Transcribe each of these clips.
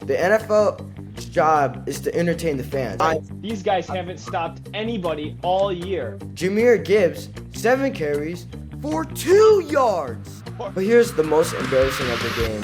The NFL's job is to entertain the fans. These guys haven't stopped anybody all year. Jahmyr Gibbs, 7 carries for 2 yards. But here's the most embarrassing of the game.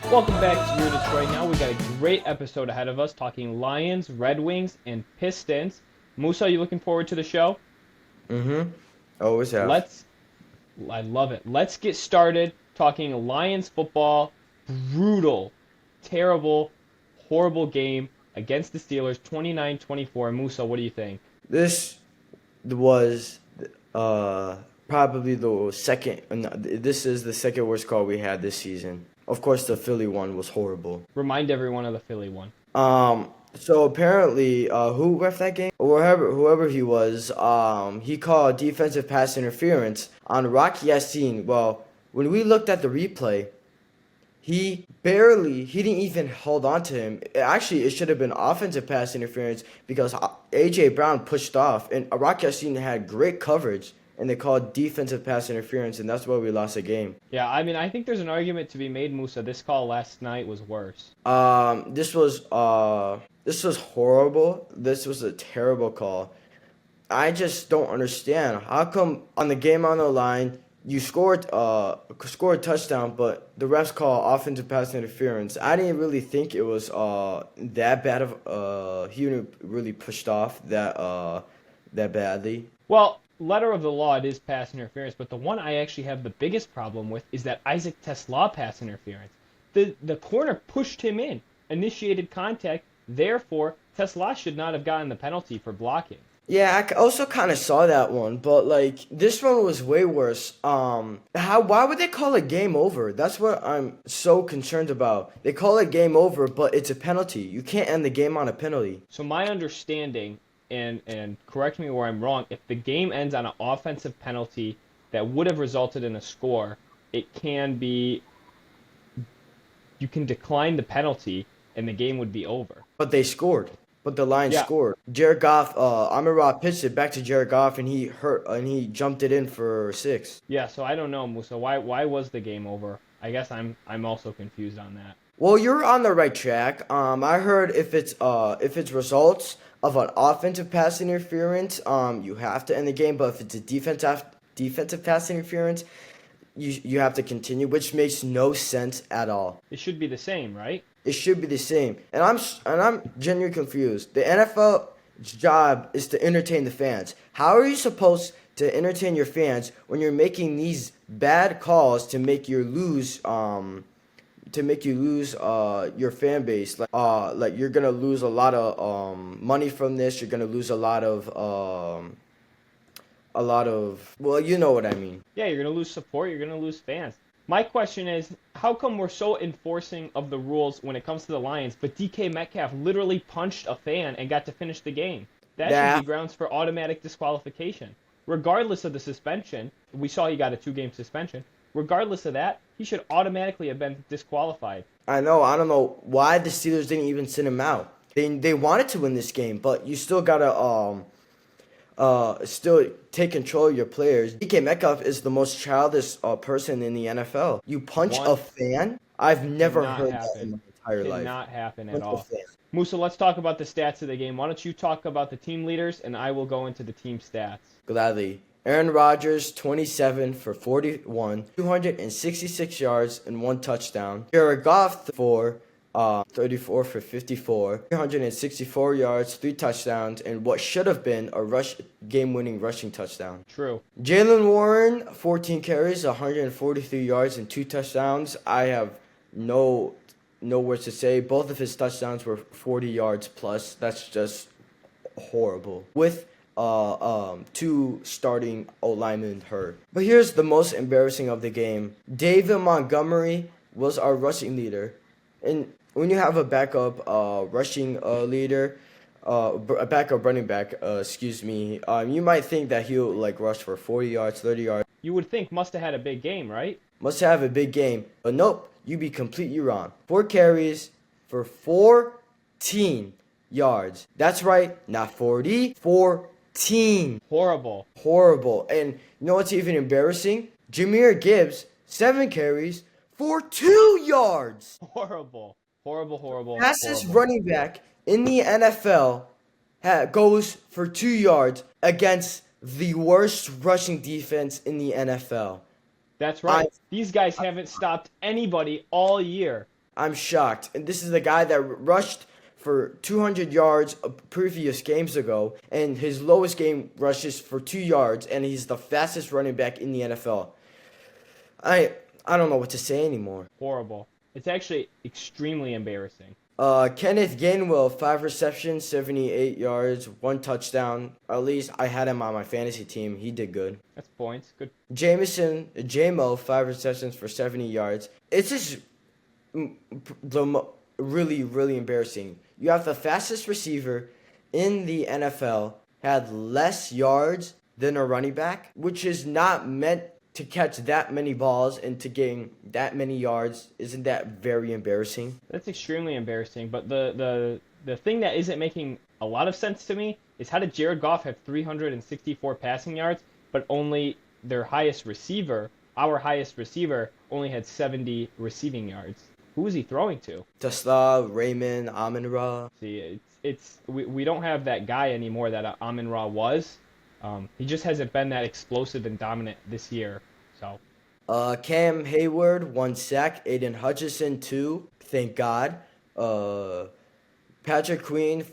Welcome back to Your Detroit Now. We got a great episode ahead of us talking Lions, Red Wings, and Pistons. Musa, are you looking forward to the show? Always have. I love it. Let's get started talking Lions football. Brutal, terrible, horrible game against the Steelers, 29-24. Musa, what do you think? This was probably the second. This is the second worst call we had this season. Of course, the Philly one was horrible. Remind everyone of the Philly one. So apparently, who ref that game? Whoever he was, he called defensive pass interference on Rocky Yassin. Well, when we looked at the replay, he didn't even hold on to him. Actually, it should have been offensive pass interference because A.J. Brown pushed off, and Rocky Yassin had great coverage. And they called defensive pass interference, and that's why we lost the game. Yeah, I mean, I think there's an argument to be made, Musa. This call last night was worse. This was horrible. This was a terrible call. I just don't understand. How come on the game on the line, you scored a touchdown, but the refs call offensive pass interference? I didn't really think it was that bad of he really pushed off that badly. Well, letter of the law, it is pass interference, but the one I actually have the biggest problem with is that Isaac Tesla pass interference. The corner pushed him in, initiated contact, therefore Tesla should not have gotten the penalty for blocking. Yeah, I also kind of saw that one, but like this one was way worse. Why would they call it game over? That's what I'm so concerned about. They call it game over, but it's a penalty. You can't end the game on a penalty. So my understanding, and correct me where I'm wrong, if the game ends on an offensive penalty that would have resulted in a score, you can decline the penalty and the game would be over. But they scored. But the Lions scored. Jared Goff, Amon-Ra pitched it back to Jared Goff, and he jumped it in for 6. Yeah, so I don't know, Musa. Why was the game over? I guess I'm also confused on that. Well, you're on the right track. I heard if it's results of an offensive pass interference, you have to end the game. But if it's a defensive pass interference, you have to continue, which makes no sense at all. It should be the same, right? It should be the same. And I'm genuinely confused. The NFL's job is to entertain the fans. How are you supposed to entertain your fans when you're making these bad calls to make you lose your fan base? Like you're gonna lose a lot of money from this. You're gonna lose a lot of well, you know what I mean. Yeah, you're gonna lose support. You're gonna lose fans. My question is, how come we're so enforcing of the rules when it comes to the Lions, but DK Metcalf literally punched a fan and got to finish the game? That should be grounds for automatic disqualification. Regardless of the suspension, we saw he got a 2-game suspension. Regardless of that, he should automatically have been disqualified. I know. I don't know why the Steelers didn't even send him out. They wanted to win this game, but you still gotta still take control of your players. DK Metcalf is the most childish person in the NFL. You punch a fan? I've never heard that in my entire life. Cannot happen at all. Musa, let's talk about the stats of the game. Why don't you talk about the team leaders, and I will go into the team stats. Gladly. Aaron Rodgers, 27 for 41, 266 yards and 1 touchdown. Jared Goff, 34 for 54, 364 yards, 3 touchdowns, and what should have been a game-winning rushing touchdown. True. Jaylen Warren, 14 carries, 143 yards, and 2 touchdowns. I have no words to say. Both of his touchdowns were 40 yards plus. That's just horrible. With 2 starting O-linemen hurt. But here's the most embarrassing of the game. David Montgomery was our rushing leader. And when you have a backup rushing leader, a backup running back, you might think that he'll rush for 40 yards, 30 yards. You would think must have had a big game, right? Must have a big game. But nope, you'd be completely wrong. 4 carries for 14 yards. That's right, not 40, 14. Horrible. Horrible. And you know what's even embarrassing? Jahmyr Gibbs, 7 carries for 2 yards. Horrible. Horrible, horrible, Fastest horrible. running back in the NFL goes for 2 yards against the worst rushing defense in the NFL. That's right. These guys haven't stopped anybody all year. I'm shocked. And this is the guy that rushed for 200 yards previous games ago, and his lowest game rushes for 2 yards, and he's the fastest running back in the NFL. I don't know what to say anymore. Horrible. It's actually extremely embarrassing. Kenneth Gainwell, 5 receptions, 78 yards, 1 touchdown. At least I had him on my fantasy team. He did good. That's points. Good. JMO, 5 receptions for 70 yards. It's just really, really embarrassing. You have the fastest receiver in the NFL had less yards than a running back, which is not meant to catch that many balls and to gain that many yards. Isn't that very embarrassing? That's extremely embarrassing. But the thing that isn't making a lot of sense to me is, how did Jared Goff have 364 passing yards, but only their highest receiver, our highest receiver, only had 70 receiving yards? Who is he throwing to? Tesla, Raymond, Amon-Ra. See, we don't have that guy anymore that Amon-Ra was. He just hasn't been that explosive and dominant this year. So, Cam Hayward, 1 sack. Aiden Hutchinson, 2. Thank God. Patrick Queen,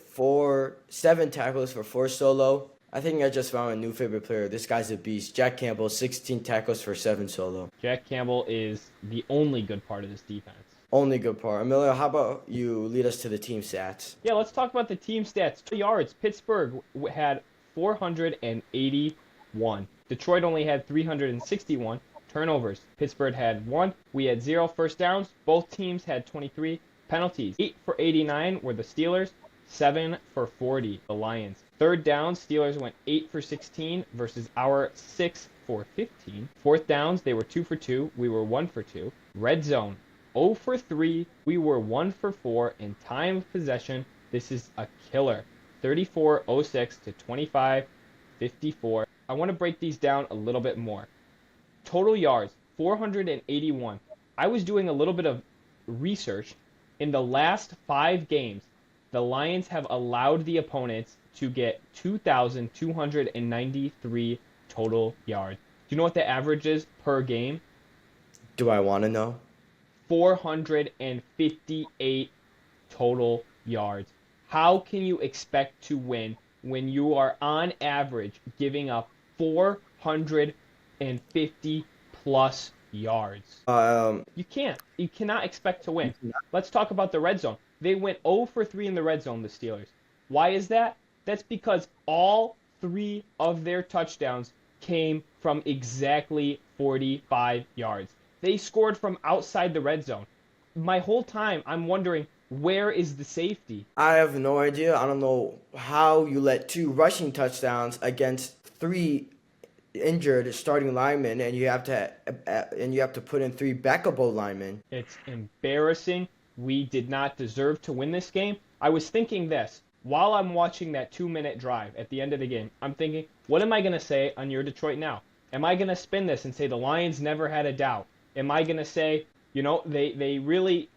7 tackles for 4 solo. I think I just found a new favorite player. This guy's a beast. Jack Campbell, 16 tackles for 7 solo. Jack Campbell is the only good part of this defense. Only good part. Emilio, how about you lead us to the team stats? Yeah, let's talk about the team stats. 2 yards. Pittsburgh had 481. Detroit only had 361. Turnovers. Pittsburgh had 1. We had 0 first downs. Both teams had 23. Penalties. 8 for 89 were the Steelers. 7 for 40, the Lions. Third down, Steelers went 8 for 16 versus our 6 for 15. Fourth downs, they were 2 for 2. We were 1 for 2. Red zone, 0 for 3. We were 1 for 4. In time of possession, this is a killer. 34-06 to 25-54. I want to break these down a little bit more. Total yards, 481. I was doing a little bit of research. In the last 5 games, the Lions have allowed the opponents to get 2,293 total yards. Do you know what the average is per game? Do I want to know? 458 total yards. How can you expect to win when you are on average giving up 450 plus yards? You can't. You cannot expect to win. Let's talk about the red zone. They went 0 for 3 in the red zone, the Steelers. Why is that? That's because all 3 of their touchdowns came from exactly 45 yards. They scored from outside the red zone. My whole time, I'm wondering, where is the safety? I have no idea. I don't know how you let 2 rushing touchdowns against 3 injured starting linemen, and you have to put in 3 backup linemen. It's embarrassing. We did not deserve to win this game. I was thinking this while I'm watching that 2-minute drive at the end of the game. I'm thinking, what am I going to say on Your Detroit Now? Am I going to spin this and say the Lions never had a doubt? Am I going to say, they really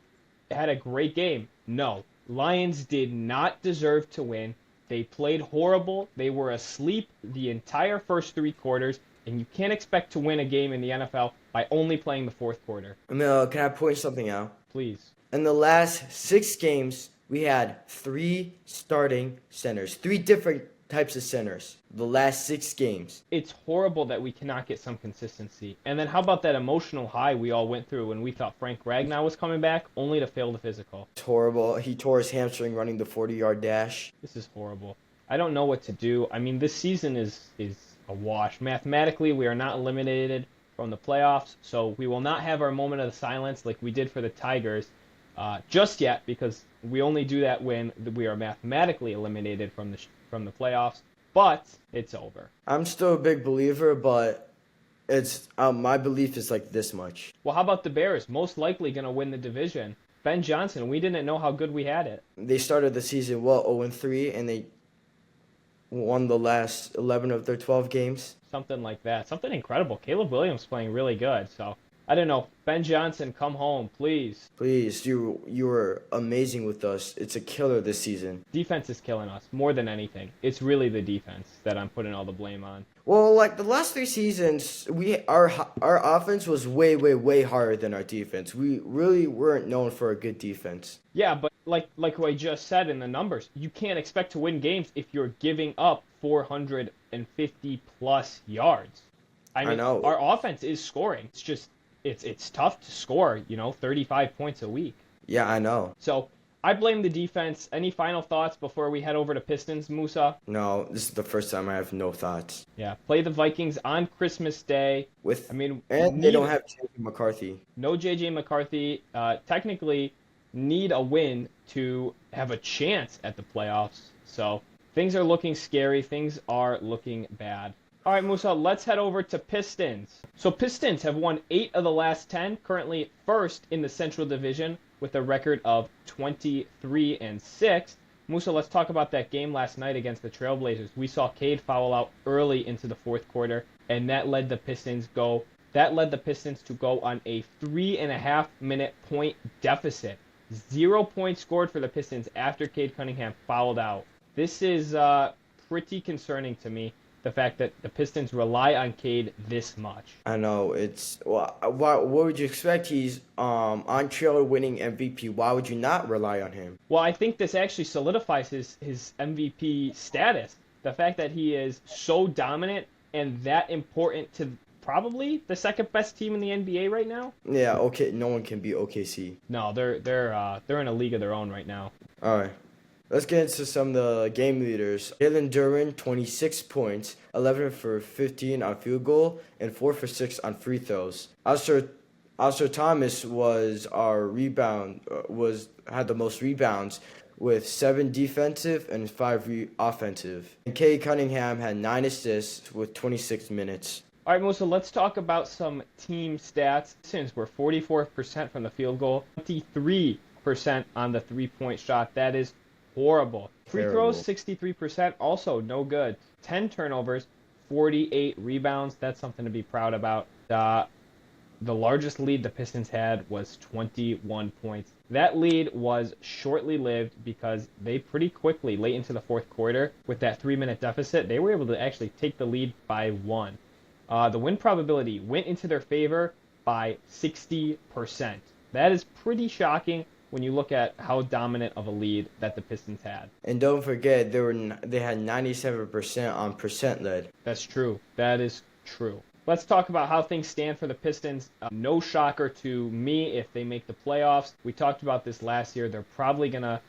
had a great game? No. Lions did not deserve to win. They played horrible. They were asleep the entire first 3 quarters, and you can't expect to win a game in the NFL by only playing the 4th quarter. Emil, can I point something out? Please. In the last 6 games, we had 3 starting centers, 3 different types of centers. The last 6 games. It's horrible that we cannot get some consistency. And then how about that emotional high we all went through when we thought Frank Ragnow was coming back, only to fail the physical? It's horrible. He tore his hamstring running the 40-yard dash. This is horrible. I don't know what to do. I mean, this season is a wash. Mathematically, we are not eliminated from the playoffs, so we will not have our moment of silence like we did for the Tigers just yet, because we only do that when we are mathematically eliminated from the playoffs. But it's over. I'm still a big believer, but it's my belief is like this much. Well, how about the Bears? Most likely going to win the division. Ben Johnson. We didn't know how good we had it. They started the season, well, 0-3, and they won the last 11 of their 12 games. Something like that. Something incredible. Caleb Williams playing really good. So I don't know. Ben Johnson, come home, please. Please, you were amazing with us. It's a killer this season. Defense is killing us more than anything. It's really the defense that I'm putting all the blame on. Well, like the last 3 seasons, our offense was way harder than our defense. We really weren't known for a good defense. Yeah, but like what I just said in the numbers, you can't expect to win games if you're giving up 450 plus yards. I mean, know. Our offense is scoring. It's just it's tough to score, 35 points a week. Yeah, I know. So I blame the defense. Any final thoughts before we head over to Pistons, Musa? No, this is the first time I have no thoughts. Yeah, play the Vikings on Christmas Day. And they don't have J.J. McCarthy. No J.J. McCarthy. Technically, need a win to have a chance at the playoffs. So things are looking scary. Things are looking bad. All right, Musa, let's head over to Pistons. So Pistons have won 8 of the last 10, currently first in the Central Division with a record of 23-6. Musa, let's talk about that game last night against the Trailblazers. We saw Cade foul out early into the fourth quarter, and that led the Pistons to go on a 3.5-minute point deficit. 0 points scored for the Pistons after Cade Cunningham fouled out. This is pretty concerning to me, the fact that the Pistons rely on Cade this much. I know. What would you expect? He's on trail winning MVP. Why would you not rely on him? Well, I think this actually solidifies his MVP status. The fact that he is so dominant and that important to probably the second best team in the NBA right now. Yeah, okay. No one can beat OKC. No, they're in a league of their own right now. All right. Let's get into some of the game leaders. Jalen Duren, 26 points, 11 for 15 on field goal, and 4 for 6 on free throws. Alistair Thomas was had the most rebounds with 7 defensive and 5 offensive. And Cade Cunningham had 9 assists with 26 minutes. All right, Musa, let's talk about some team stats. Since we're 44% from the field goal, 23% on the three-point shot. That is horrible. Free throws, 63%, also no good. 10 turnovers, 48 rebounds. That's something to be proud about. The largest lead the Pistons had was 21 points. That lead was shortly lived because they pretty quickly, late into the fourth quarter, with that 3-minute deficit, they were able to actually take the lead by 1. The win probability went into their favor by 60%. That is pretty shocking when you look at how dominant of a lead that the Pistons had. And don't forget, they had 97% on percent led. That's true. That is true. Let's talk about how things stand for the Pistons. No shocker to me if they make the playoffs. We talked about this last year. They're probably going to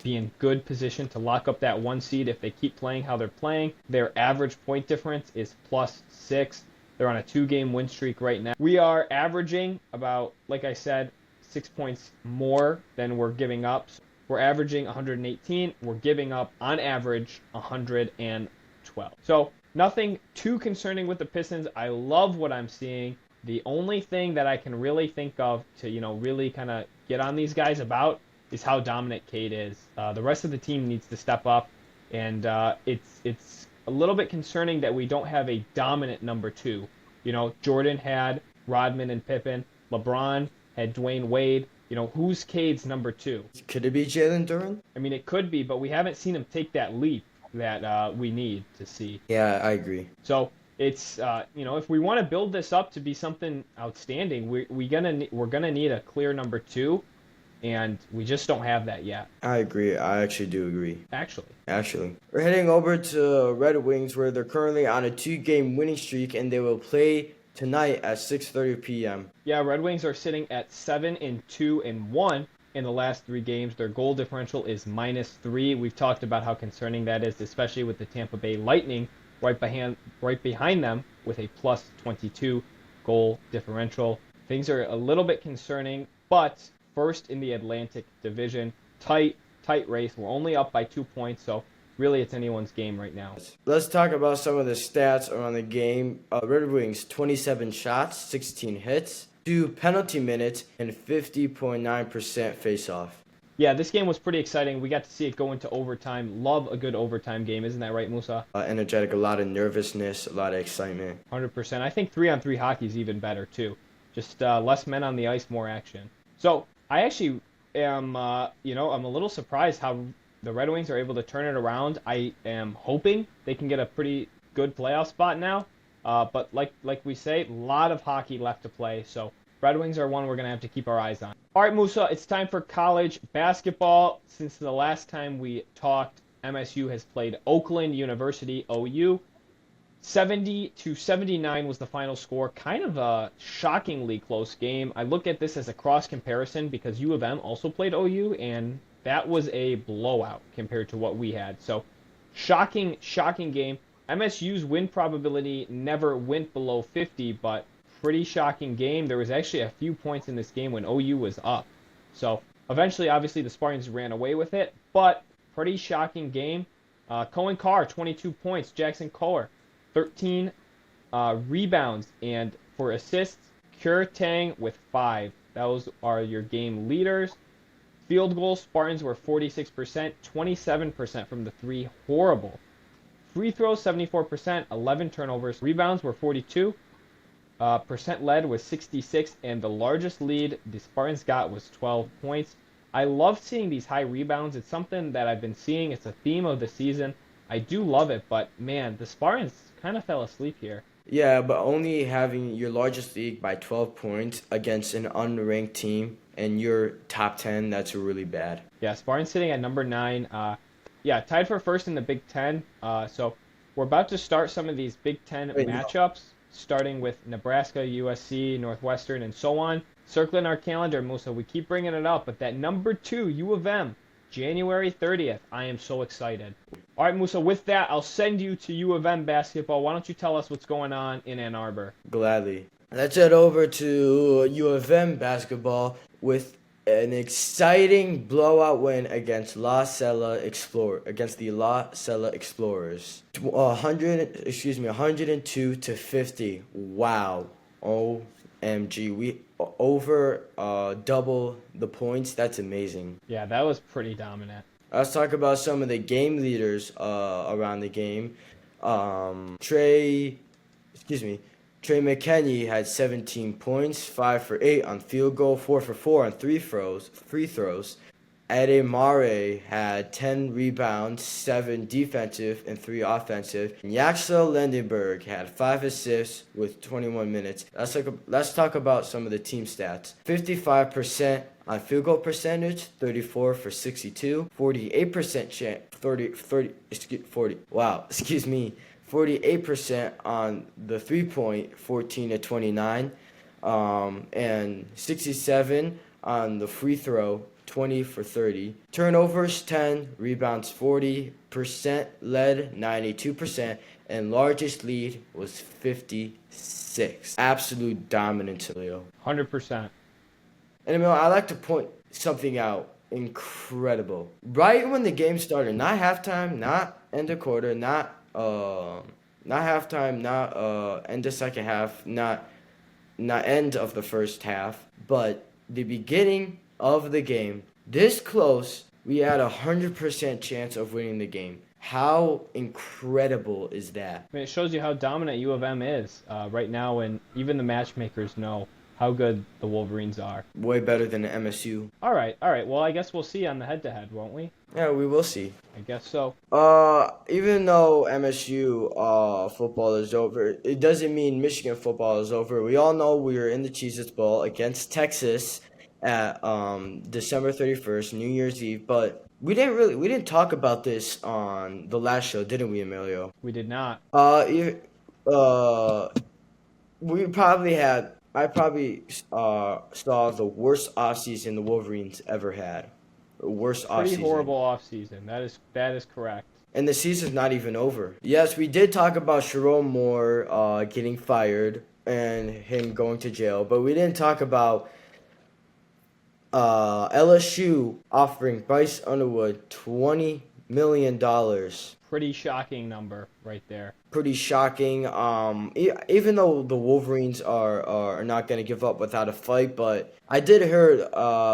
be in good position to lock up that 1 seed if they keep playing how they're playing. Their average point difference is +6. They're on a 2-game win streak right now. We are averaging about, like I said, 6 points more than we're giving up. We're averaging 118. We're giving up, on average, 112. So nothing too concerning with the Pistons. I love what I'm seeing. The only thing that I can really think of to, really kind of get on these guys about is how dominant Cade is. The rest of the team needs to step up, and it's a little bit concerning that we don't have a dominant number 2. Jordan had Rodman and Pippen. LeBron had Dwayne Wade. Who's Cade's number 2? Could it be Jalen Duren? I mean, it could be, but we haven't seen him take that leap that we need to see. Yeah, I agree. So it's if we want to build this up to be something outstanding, we're gonna need a clear number 2, and we just don't have that yet. I agree. I actually do agree. Actually. We're heading over to Red Wings, where they're currently on a 2-game winning streak, and they will play tonight at 6:30 p.m. Yeah, Red Wings are sitting at 7-2-1 in the last 3 games. Their goal differential is -3. We've talked about how concerning that is, especially with the Tampa Bay Lightning right behind them with a +22 goal differential. Things are a little bit concerning, but first in the Atlantic Division, tight race. We're only up by 2 points, so really it's anyone's game right now. Let's talk about some of the stats around the game. Red Wings, 27 shots, 16 hits. 2 penalty minutes, and 50.9% face-off. Yeah, this game was pretty exciting. We got to see it go into overtime. Love a good overtime game, isn't that right, Musa? Energetic, a lot of nervousness, a lot of excitement. 100%. I think 3-on-3 hockey is even better too. Just less men on the ice, more action. So I actually am, I'm a little surprised how the Red Wings are able to turn it around. I am hoping they can get a pretty good playoff spot now. But like we say, a lot of hockey left to play. So Red Wings are one we're gonna have to keep our eyes on. All right, Musa, it's time for college basketball. Since the last time we talked, MSU has played Oakland University, OU. 70-79 was the final score. Kind of a shockingly close game. I look at this as a cross comparison because U of M also played OU, and that was a blowout compared to what we had. So, shocking game. MSU's win probability never went below 50, but pretty shocking game. There was actually a few points in this game when OU was up. So, eventually, obviously, the Spartans ran away with it, but pretty shocking game. Cohen Carr, 22 points. Jackson Kohler, 13 rebounds, and for assists, Kure Tang with 5. Those are your game leaders. Field goals, Spartans were 46%, 27% from the three, horrible. Free throws, 74%, 11 turnovers. Rebounds were 42. Percent led was 66, and the largest lead the Spartans got was 12 points. I love seeing these high rebounds. It's something that I've been seeing. It's a theme of the season. I do love it, but man, the Spartans kind of fell asleep here. Yeah, but only having your largest league by 12 points against an unranked team and you're top 10, that's really bad. Yeah, Spartans sitting at number 9. Tied for first in the Big Ten. So we're about to start some of these Big Ten matchups, starting with Nebraska, USC, Northwestern, and so on. Circling our calendar, Musa, we keep bringing it up, but that number 2, U of M, January 30th. I am so excited. All right, Musa, with that, I'll send you to U of M basketball. Why don't you tell us what's going on in Ann Arbor? Gladly. Let's head over to U of M basketball with an exciting blowout win against the La Sella Explorers. 102-50. Wow. OMG. We over double the points. That's amazing. Yeah, that was pretty dominant. Let's talk about some of the game leaders around the game. Trey McKenney had 17 points, 5 for 8 on field goal, 4 for 4 on free throws. Ade Mare had 10 rebounds, 7 defensive and 3 offensive. And Yaxel Lendenberg had 5 assists with 21 minutes. Let's talk about some of the team stats. 55% on field goal percentage, 34 for 62, 48% on the 3-point, 14 to 29, and 67 on the free throw, 20 for 30. Turnovers 10, rebounds 40%, led 92%, and largest lead was 56. Absolute dominance, Leo. 100%. And Emil, I'd like to point something out. Incredible. Right when the game started, not halftime, not end of quarter, not halftime, not end of second half, not end of the first half, but the beginning of the game. This close, we had 100% chance of winning the game. How incredible is that? I mean, it shows you how dominant U of M is right now, and even the matchmakers know how good the Wolverines are. Way better than the MSU. All right. Well, I guess we'll see on the head-to-head, won't we? Yeah, we will see. I guess so. Even though MSU football is over, it doesn't mean Michigan football is over. We all know we were in the Cheez-Its Bowl against Texas at December 31st, New Year's Eve, but we didn't talk about this on the last show, didn't we, Emilio? We did not. I probably saw the worst offseason the Wolverines ever had. Worst offseason. Pretty horrible offseason. That is correct. And the season's not even over. Yes, we did talk about Sharon Moore getting fired and him going to jail, but we didn't talk about LSU offering Bryce Underwood $20 million. Pretty shocking number right there. Pretty shocking. Even though the Wolverines are not going to give up without a fight, but I did hear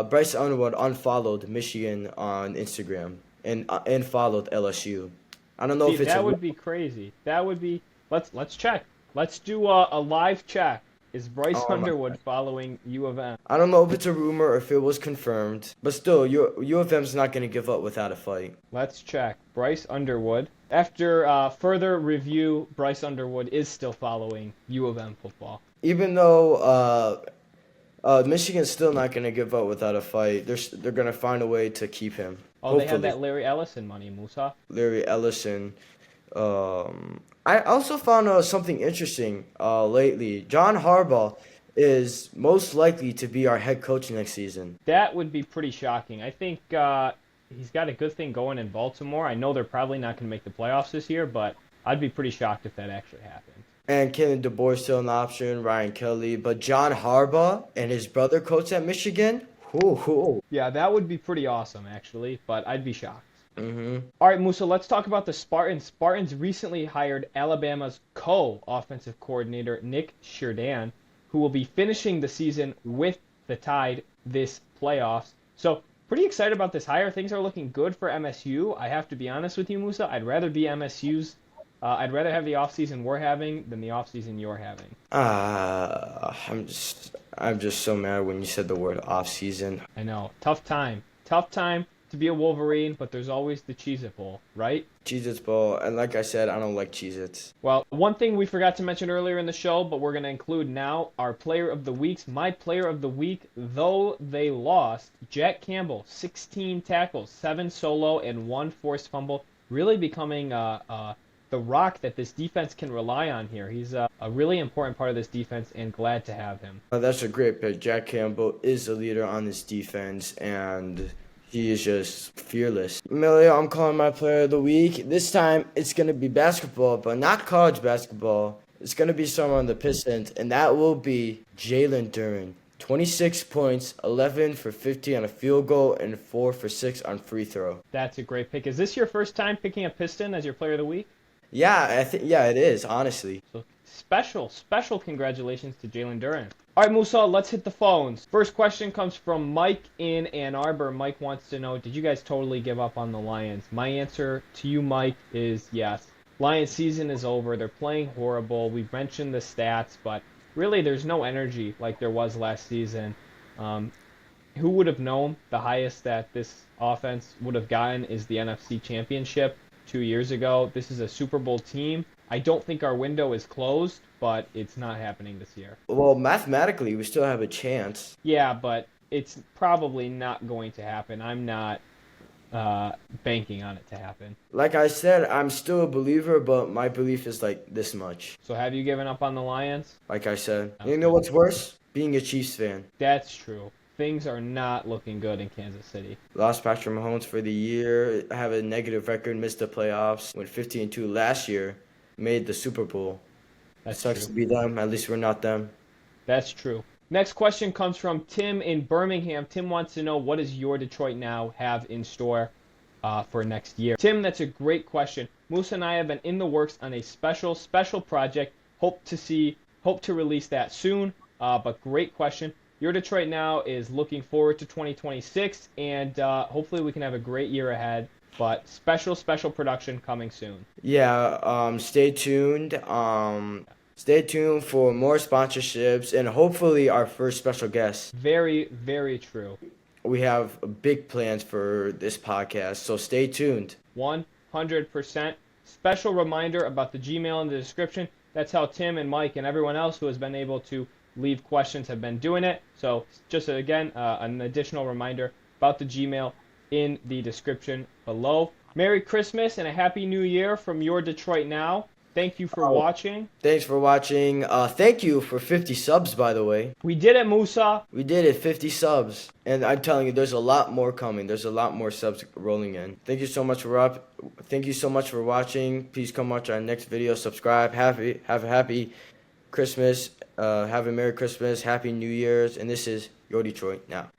Bryce Underwood unfollowed Michigan on Instagram and followed LSU. I don't know See, if it's that would be crazy. That would be. Let's check. Let's do a live check. Is Bryce Oh my Underwood following U of M? I don't know if it's a rumor or if it was confirmed, but still, UofM's not going to give up without a fight. Let's check. Bryce Underwood. After further review, Bryce Underwood is still following U of M football. Even though Michigan's still not going to give up without a fight, they're going to find a way to keep him. Oh, Hopefully. they have that Larry Ellison money, Musa. Larry Ellison. I also found something interesting lately. John Harbaugh is most likely to be our head coach next season. That would be pretty shocking. I think he's got a good thing going in Baltimore. I know they're probably not going to make the playoffs this year, but I'd be pretty shocked if that actually happened. And Kalen DeBoer still an option, Ryan Kelly. But John Harbaugh and his brother coach at Michigan? Ooh. Yeah, that would be pretty awesome, actually, but I'd be shocked. Mm-hmm. All right, Musa, let's talk about the Spartans. Spartans recently hired Alabama's co-offensive coordinator, Nick Sherdan, who will be finishing the season with the Tide this playoffs. So, pretty excited about this hire. Things are looking good for MSU. I have to be honest with you, Musa. I'd rather be MSU's. I'd rather have the offseason we're having than the offseason you're having. I'm just so mad when you said the word offseason. I know. Tough time. Tough time to be a Wolverine, but there's always the Cheez-It Bowl, right? Cheez-Its Bowl, and like I said, I don't like Cheez-Its. Well, one thing we forgot to mention earlier in the show, but we're going to include now, our Player of the Weeks. My Player of the Week, though they lost, Jack Campbell, 16 tackles, 7 solo, and 1 forced fumble, really becoming the rock that this defense can rely on here. He's a really important part of this defense, and glad to have him. That's a great pick. Jack Campbell is a leader on this defense, and he is just fearless. Emilio, I'm calling my Player of the Week. This time, it's going to be basketball, but not college basketball. It's going to be someone on the Pistons, and that will be Jalen Duren. 26 points, 11 for 50 on a field goal, and 4 for 6 on free throw. That's a great pick. Is this your first time picking a Piston as your Player of the Week? Yeah, it is, honestly. So special congratulations to Jalen Duren. All right, Musa, let's hit the phones. First question comes from Mike in Ann Arbor. Mike wants to know, did you guys totally give up on the Lions? My answer to you, Mike, is yes. Lions season is over. They're playing horrible. We've mentioned the stats, but really there's no energy like there was last season. Who would have known the highest that this offense would have gotten is the NFC Championship 2 years ago? This is a Super Bowl team. I don't think our window is closed, but it's not happening this year. Well, mathematically, we still have a chance. Yeah, but it's probably not going to happen. I'm not banking on it to happen. Like I said, I'm still a believer, but my belief is like this much. So have you given up on the Lions? Like I said. Okay. You know what's worse? Being a Chiefs fan. That's true. Things are not looking good in Kansas City. Lost Patrick Mahomes for the year. Have a negative record, missed the playoffs. Went 15-2 last year. Made the Super Bowl. That sucks to be them. At least we're not them. That's true. Next question comes from Tim in Birmingham. Tim wants to know, what does your Detroit Now have in store for next year? Tim, that's a great question. Musa and I have been in the works on a special project. Hope to release that soon. But great question. Your Detroit Now is looking forward to 2026, and hopefully we can have a great year ahead. But special production coming soon. Yeah, stay tuned. Stay tuned for more sponsorships and hopefully our first special guest. Very, very true. We have big plans for this podcast, so stay tuned. 100%. Special reminder about the Gmail in the description. That's how Tim and Mike and everyone else who has been able to leave questions have been doing it. So just again, an additional reminder about the Gmail in the description below. Merry Christmas and a Happy New Year from Your Detroit Now. Thank you for watching. Thanks for watching. Thank you for 50 subs, by the way. We did it, Musa. We did it, 50 subs. And I'm telling you, there's a lot more coming. There's a lot more subs rolling in. Thank you so much for watching. Please come watch our next video. Subscribe. Have a happy Christmas. Have a Merry Christmas. Happy New Year's. And this is Your Detroit Now.